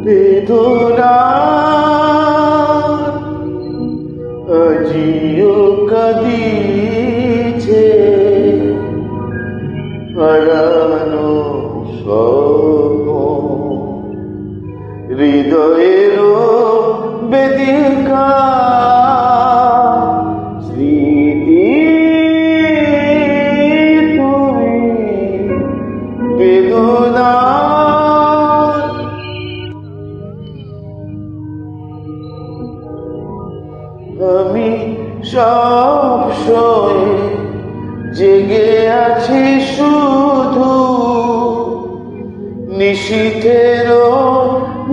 বেদনা আজিও কাঁদিছে হারানো স্বপ্ন হৃদয়ের বেদিকা স্মৃতি তুমি বেদনা আমি সবসময় জেগে আছি শুধু নিশীথের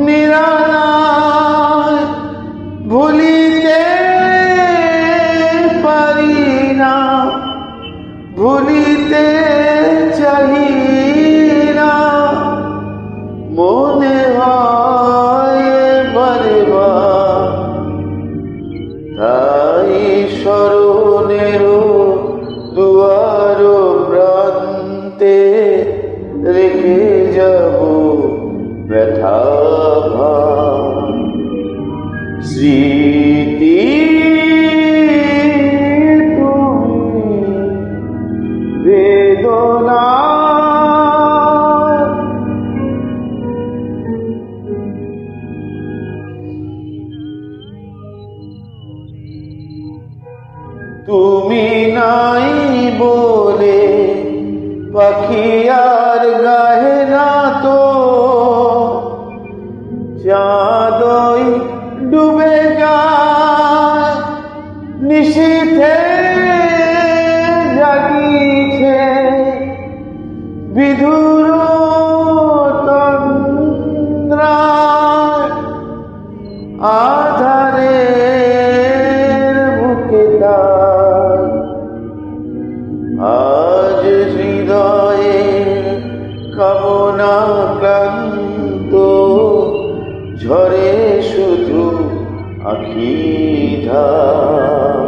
নিরালায় ভুলিতে পারি না ভুলিতে চাহি না মনে হয় বারে বার তাই স্মরণের দুয়ার প্রান্তে রেখে যাব ব্যথা স্মৃতি তুমি বেদনা তুমি নাই বলে পাখি আর গাহে না তো চাঁদই ডুবে যায় নিশীথে জাগিছে বিধুর তন্দ্রায় আধারের বুকে আজ হৃদয়ে কামনা ক্লান্ত ঝরে শুধু আখি ধার